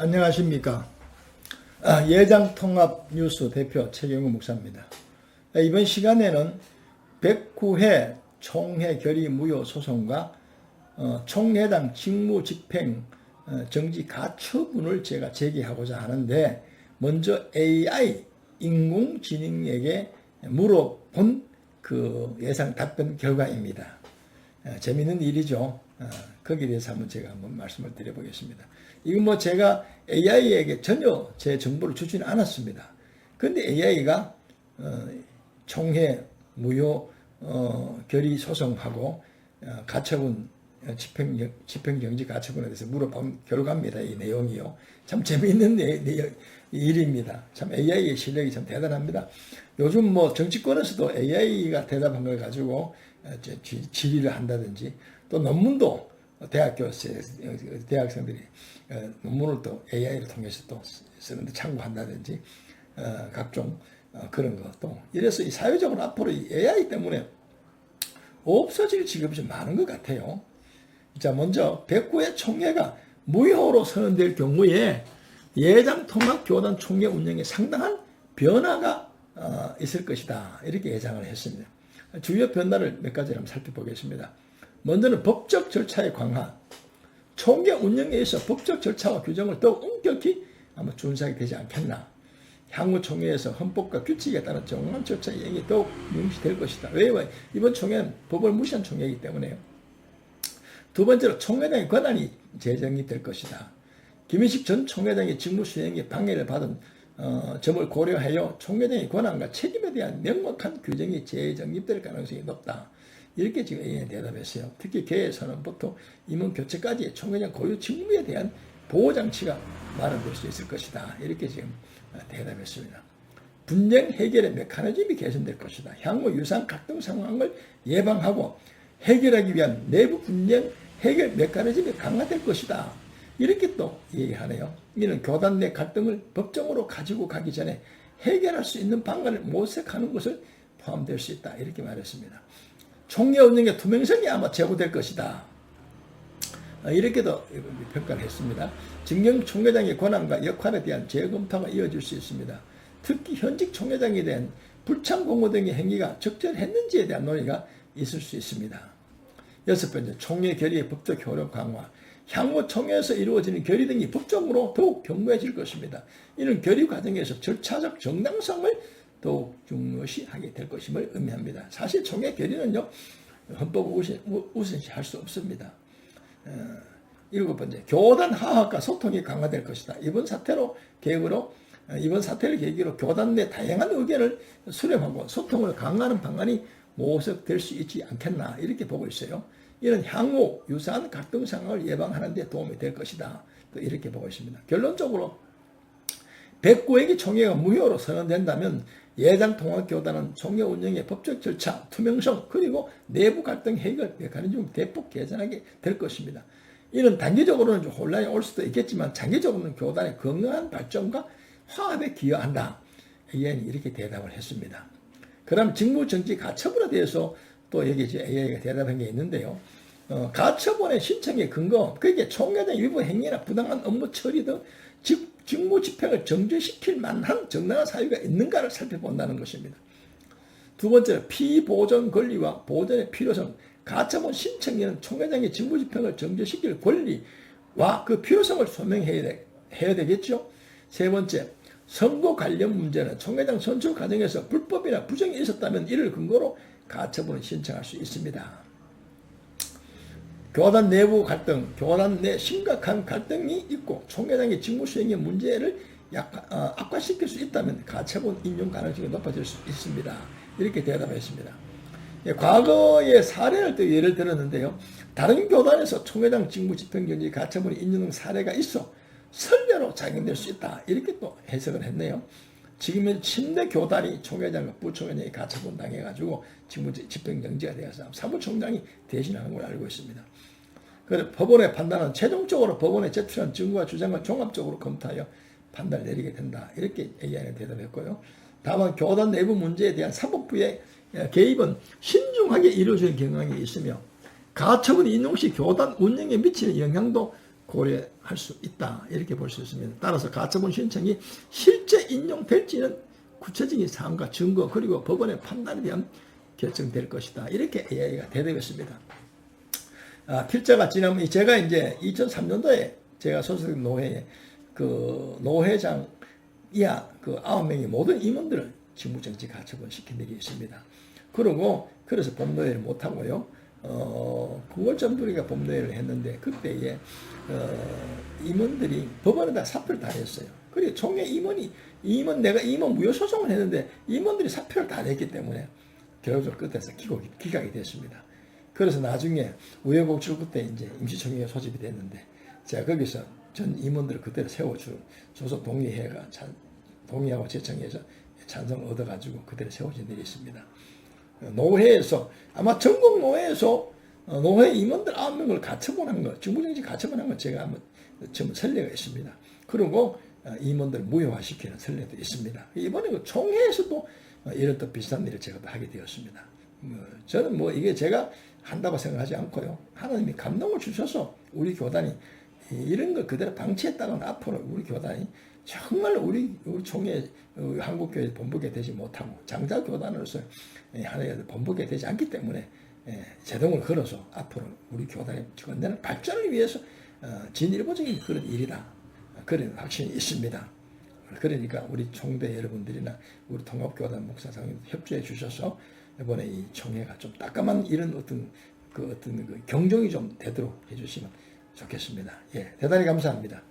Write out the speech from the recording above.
안녕하십니까. 예장통합뉴스 대표 최경우 목사입니다. 이번 시간에는 109회 총회 결의 무효 소송과 총회장 직무집행 정지 가처분을 제가 제기하고자 하는데, 먼저 AI 인공지능에게 물어본 그 예상 답변 결과입니다. 재미있는 일이죠. 거기에 대해서 제가 한번 말씀을 드려보겠습니다. 이건 제가 AI에게 전혀 제 정보를 주지는 않았습니다. 그런데 AI가 총회 무효 결의 소송하고 가처분 집행정지 가처분에 대해서 물어본 결과입니다. 이 내용이요. 참 재미있는 일입니다. 참 AI의 실력이 참 대단합니다. 요즘 정치권에서도 AI가 대답한 걸 가지고 질의를 한다든지, 또 논문도 대학생들이 논문을 또 AI를 통해서 또 쓰는데 참고한다든지, 각종 그런 것도 이래서 이 사회적으로 앞으로 이 AI 때문에 없어질 직업이 좀 많은 것 같아요. 자, 먼저 109회 총회가 무효로 선언될 경우에 예장통합교단 총회 운영에 상당한 변화가 있을 것이다, 이렇게 예상을 했습니다. 주요 변화를 몇 가지를 한번 살펴보겠습니다. 먼저는 법적 절차의 강화. 총회 운영에 있어 법적 절차와 규정을 더욱 엄격히 아마 준수하게 되지 않겠나. 향후 총회에서 헌법과 규칙에 따른 정확한 절차 이행이 더욱 명시될 것이다. 왜냐하면 이번 총회는 법을 무시한 총회이기 때문에요. 두 번째로 총회장의 권한이 재정립될 것이다. 김인식 전 총회장의 직무 수행에 방해를 받은 점을 고려하여 총회장의 권한과 책임에 대한 명확한 규정이 재정립될 가능성이 높다. 이렇게 지금 A에 대답했어요. 특히 개회선언부터 임원 교체까지 총회장 고유 직무에 대한 보호장치가 마련될 수 있을 것이다. 이렇게 지금 대답했습니다. 분쟁 해결의 메커니즘이 개선될 것이다. 향후 유사한 갈등 상황을 예방하고 해결하기 위한 내부 분쟁 해결 메커니즘이 강화될 것이다. 이렇게 또 얘기하네요. 이는 교단 내 갈등을 법정으로 가지고 가기 전에 해결할 수 있는 방안을 모색하는 것을 포함될 수 있다. 이렇게 말했습니다. 총회 운영의 투명성이 아마 제고될 것이다. 이렇게도 평가를 했습니다. 진경 총회장의 권한과 역할에 대한 재검토가 이어질 수 있습니다. 특히 현직 총회장에 대한 불참 공모 등의 행위가 적절했는지에 대한 논의가 있을 수 있습니다. 여섯 번째, 총회 결의의 법적 효력 강화. 향후 총회에서 이루어지는 결의 등이 법적으로 더욱 견고해질 것입니다. 이는 결의 과정에서 절차적 정당성을 더욱 중요시하게 될 것임을 의미합니다. 사실 총회 결의는요, 헌법을 우선시할 수 없습니다. 일곱 번째, 교단 하학과 소통이 강화될 것이다. 이번 사태를 계기로 교단 내 다양한 의견을 수렴하고 소통을 강화하는 방안이 모색될 수 있지 않겠나, 이렇게 보고 있어요. 이는 향후 유사한 갈등 상황을 예방하는 데 도움이 될 것이다, 또 이렇게 보고 있습니다. 결론적으로 109회기 총회가 무효로 선언된다면 예장통합교단은 총회 운영의 법적 절차, 투명성, 그리고 내부 갈등 해결 메커니즘을 대폭 개선하게 될 것입니다. 이는 단기적으로는 좀 혼란이 올 수도 있겠지만 장기적으로는 교단의 건강한 발전과 화합에 기여한다. AI는 이렇게 대답을 했습니다. 그럼 직무정지 가처분에 대해서 또 여기 이제 AI가 대답한 게 있는데요. 가처분의 신청의 근거, 그게 총회장 일부 행위나 부당한 업무 처리 등 직무 집행을 정지시킬 만한 정당한 사유가 있는가를 살펴본다는 것입니다. 두 번째는 피보전 권리와 보전의 필요성. 가처분 신청인은 총회장의 직무 집행을 정지시킬 권리와 그 필요성을 소명해야 되겠죠. 세 번째, 선거 관련 문제는 총회장 선출 과정에서 불법이나 부정이 있었다면 이를 근거로 가처분을 신청할 수 있습니다. 교단 내부 갈등, 교단 내 심각한 갈등이 있고 총회장의 직무 수행의 문제를 악화시킬 수 있다면 가처분 인용 가능성이 높아질 수 있습니다. 이렇게 대답했습니다. 과거의 사례를 또 예를 들었는데요. 다른 교단에서 총회장 직무 집행정지 가처분이 인용 사례가 있어 선례로 작용될 수 있다. 이렇게 또 해석을 했네요. 지금은 침대 교단이 총회장과 부총회장이 가처분 당해가지고 직무 집행정지가 되어서 사무총장이 대신하는 걸 알고 있습니다. 그래서 법원의 판단은 최종적으로 법원에 제출한 증거와 주장을 종합적으로 검토하여 판단을 내리게 된다. 이렇게 AI는 대답했고요. 다만 교단 내부 문제에 대한 사법부의 개입은 신중하게 이루어지는 경향이 있으며 가처분 인용 시 교단 운영에 미치는 영향도 고려할 수 있다. 이렇게 볼 수 있습니다. 따라서 가처분 신청이 실제 인용될지는 구체적인 사항과 증거 그리고 법원의 판단에 대한 결정될 것이다. 이렇게 이야기가 되겠습니다. 필자가 지나면 제가 이제 2003년도에 제가 소속된 노회에 그 노회장 이하 그 9명의 모든 임원들을 직무정지 가처분 시킨 일이 있습니다. 그래서 법노회를 못하고요. 9월쯤 우리가 법노회를 했는데 그때에 임원들이 법원에다 사표를 다 냈어요. 그리고 총회 내가 임원 무효 소송을 했는데 임원들이 사표를 다 냈기 때문에 결국적으로 끝에서 기각이 됐습니다. 그래서 나중에 우여곡절 끝에 이제 임시총회가 소집이 됐는데 제가 거기서 전 임원들을 그대로 세워줄 소속 동의하고 제청해서 찬성을 얻어가지고 그대로 세워진 일이 있습니다. 노회에서 아마 전국 노회에서 노회 임원들 9명을 가처분한 거, 직무정지 가처분한 거 제가 한번 전부 선례가 있습니다. 그리고 임원들 무효화시키는 선례도 있습니다. 이번에 그 총회에서도 이런 또 비슷한 일을 제가 하게 되었습니다. 저는 이게 제가 한다고 생각하지 않고요. 하나님이 감동을 주셔서 우리 교단이 이런 걸 그대로 방치했다가는 앞으로 우리 교단이 정말 우리 총회 한국교회 본부게 되지 못하고 장자 교단으로서 하나의 본부게 되지 않기 때문에 제동을 걸어서 앞으로 우리 교단의 건전한 발전을 위해서 진일보적인 그런 일이다. 그런 확신이 있습니다. 그러니까 우리 총대 여러분들이나 우리 통합교단 목사장님 협조해 주셔서 이번에 이 총회가 좀 따끔한 이런 어떤 그 경종이 좀 되도록 해주시면 좋겠습니다. 예, 대단히 감사합니다.